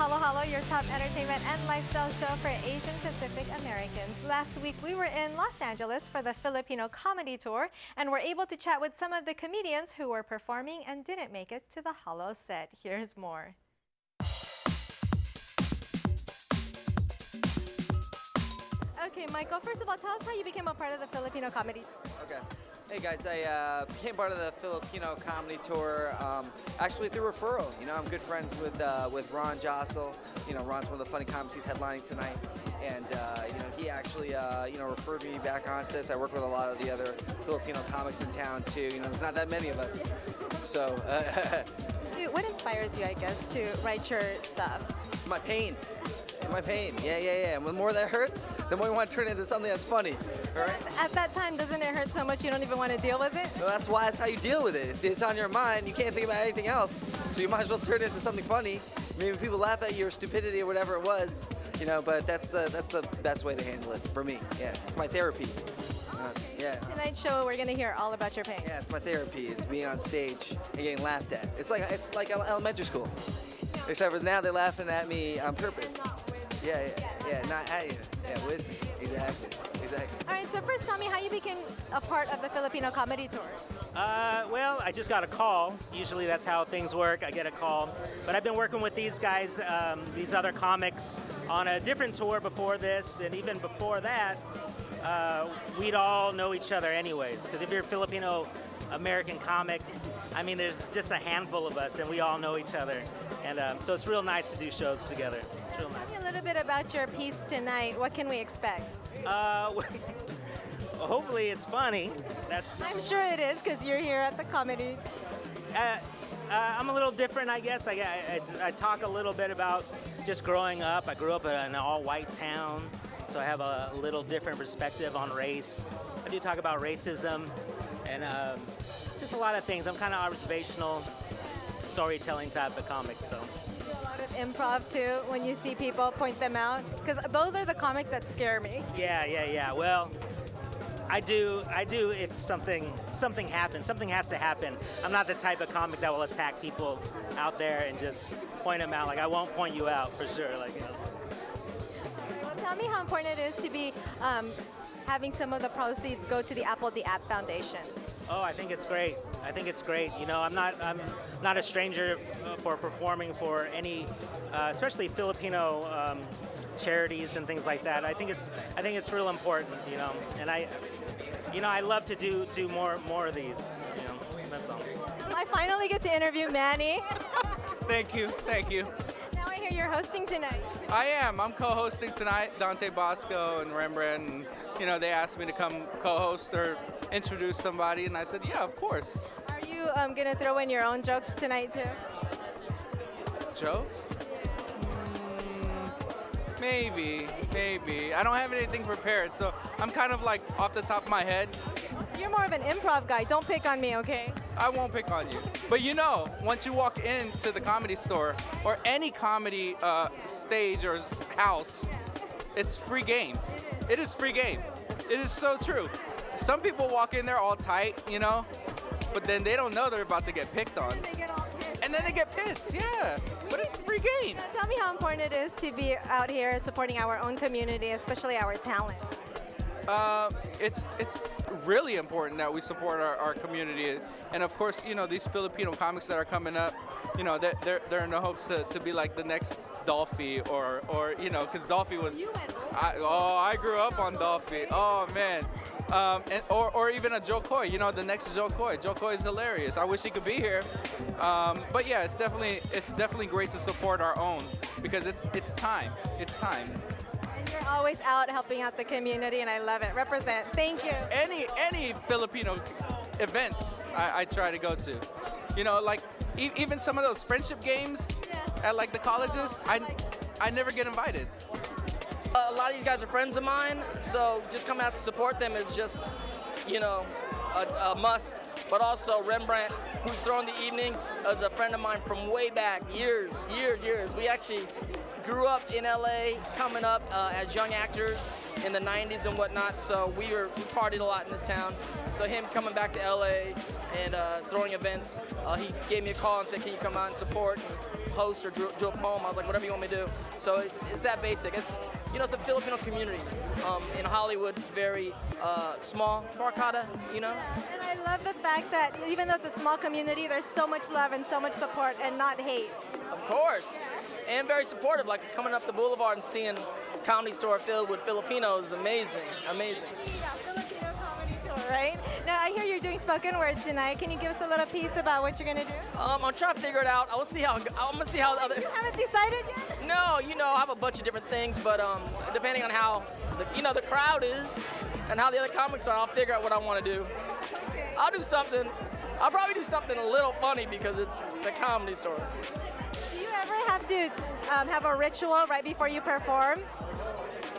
Halo Halo, your top entertainment and lifestyle show for Asian Pacific Americans. Last week, we were in Los Angeles for the Filipino comedy tour and were able to chat with some of the comedians who were performing and didn't make it to the Halo set. Here's more. Okay, Michael, first of all, tell us how you became a part of the Filipino comedy tour. Okay. Hey guys, I became part of the Filipino comedy tour actually through referral. You know, I'm good friends with Ron Jossel. You know, Ron's one of the funny comics. He's headlining tonight, and you know, he actually referred me back onto this. I work with a lot of the other Filipino comics in town too. You know, there's not that many of us, so. What inspires you, I guess, to write your stuff? It's my pain. My pain, yeah. And the more that hurts, the more you want to turn it into something that's funny, all right? At that time, doesn't it hurt so much you don't even want to deal with it? Well, that's how you deal with it. It's on your mind. You can't think about anything else. So you might as well turn it into something funny. Maybe people laugh at your stupidity or whatever it was, you know. But that's the best way to handle it for me. Yeah, it's my therapy. Yeah. Tonight's show, we're gonna hear all about your pain. Yeah, it's my therapy. It's being on stage and getting laughed at. It's like elementary school, except for now they're laughing at me on purpose. Yeah, not at you. Yeah, with exactly. All right, so first tell me how you became a part of the Filipino comedy tour. Well, I just got a call. Usually that's how things work. I get a call. But I've been working with these guys, these other comics, on a different tour before this, and even before that, we'd all know each other anyways. Because if you're a Filipino American comic, I mean, there's just a handful of us, and we all know each other. And so it's real nice to do shows together. It's real nice. Tell me a little bit about your piece tonight. What can we expect? Hopefully it's funny. I'm sure it is, because you're here at the comedy. I'm a little different, I guess. I talk a little bit about just growing up. I grew up in an all-white town, so I have a little different perspective on race. I do talk about racism and just a lot of things. I'm kind of observational, storytelling type of comic, so. You do a lot of improv too when you see people, point them out, because those are the comics that scare me. Yeah. Well, I do if something happens. Something has to happen. I'm not the type of comic that will attack people out there and just point them out. Like, I won't point you out for sure. Like, you know. Well, tell me how important it is to be having some of the proceeds go to the Apple the App Foundation. Oh, I think it's great. You know, I'm not a stranger for performing for any, especially Filipino charities and things like that. I think it's real important, you know. And I love to do more of these, you know. That's all. I finally get to interview Manny. Thank you. Now I hear you're hosting tonight. I am. I'm co-hosting tonight. Dante, Basco, and Rembrandt. And, you know, they asked me to come co-host or introduce somebody, and I said, yeah, of course. Are you gonna throw in your own jokes tonight too? Jokes? Maybe. I don't have anything prepared, so I'm kind of like off the top of my head. You're more of an improv guy. Don't pick on me, okay? I won't pick on you. But you know, once you walk into the comedy store or any comedy stage or house, it's free game. It is free game. It is so true. Some people walk in there all tight, you know, but then they don't know they're about to get picked on. And then they get pissed, yeah. But it's free game. Tell me how important it is to be out here supporting our own community, especially our talent. It's really important that we support our community, and of course, you know, these Filipino comics that are coming up, you know, they're in the hopes to be like the next Dolphy or you know, because Dolphy was. I grew up on Dolphy. Oh man. Or even a Joe Coy, you know, the next Joe Coy. Joe Coy is hilarious. I wish he could be here. But yeah, it's definitely great to support our own because it's time. It's time. And you're always out helping out the community, and I love it. Represent. Thank you. Any Filipino events I try to go to. You know, like even some of those friendship games at like the colleges, I never get invited. A lot of these guys are friends of mine, so just coming out to support them is just, you know, a must. But also Rembrandt, who's throwing the evening, is a friend of mine from way back, years. We actually grew up in LA, coming up as young actors, in the 90s and whatnot, so we partied a lot in this town. So him coming back to LA and throwing events, he gave me a call and said, can you come out and support and host or do a poem? I was like, whatever you want me to do. So it's that basic. It's, you know, it's a Filipino community. In Hollywood, it's very small, barkada, you know? And I love the fact that even though it's a small community, there's so much love and so much support and not hate. Of course. And very supportive, like coming up the boulevard and seeing a comedy store filled with Filipinos, amazing, amazing. Yeah, Filipino comedy tour, right? Now, I hear you're doing spoken word tonight. Can you give us a little piece about what you're going to do? I'm trying to figure it out. I'm gonna see how the other... You haven't decided yet? No, you know, I have a bunch of different things, but depending on how, the crowd is and how the other comics are, I'll figure out what I want to do. I'll do something. I'll probably do something a little funny because it's the comedy store. Do you ever have to have a ritual right before you perform?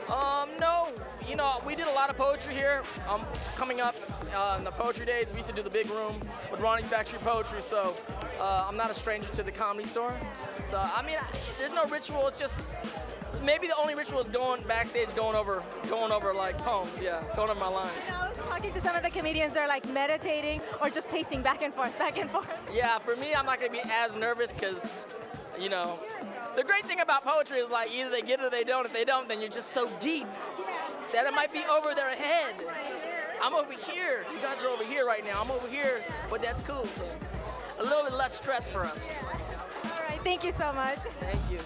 No. You know, we did a lot of poetry here. Coming up in the poetry days, we used to do the big room with Ronnie's Factory Poetry, so I'm not a stranger to the comedy store. So, I mean, there's no ritual. It's just, maybe the only ritual is going backstage, going over like poems, yeah, going over my lines. I was talking to some of the comedians, they're like meditating or just pacing back and forth, back and forth. Yeah, for me, I'm not gonna be as nervous because, you know, the great thing about poetry is like either they get it or they don't. If they don't, then you're just so deep that it might be over their head. I'm over here. You guys are over here right now. I'm over here, but that's cool. So a little bit less stress for us. All right, thank you so much. Thank you.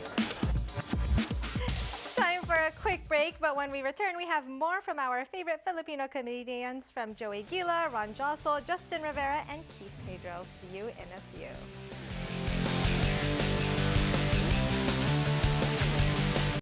Time for a quick break, but when we return, we have more from our favorite Filipino comedians from Joey Gila, Ron Jossel, Justin Rivera, and Keith Pedro. See you in a few.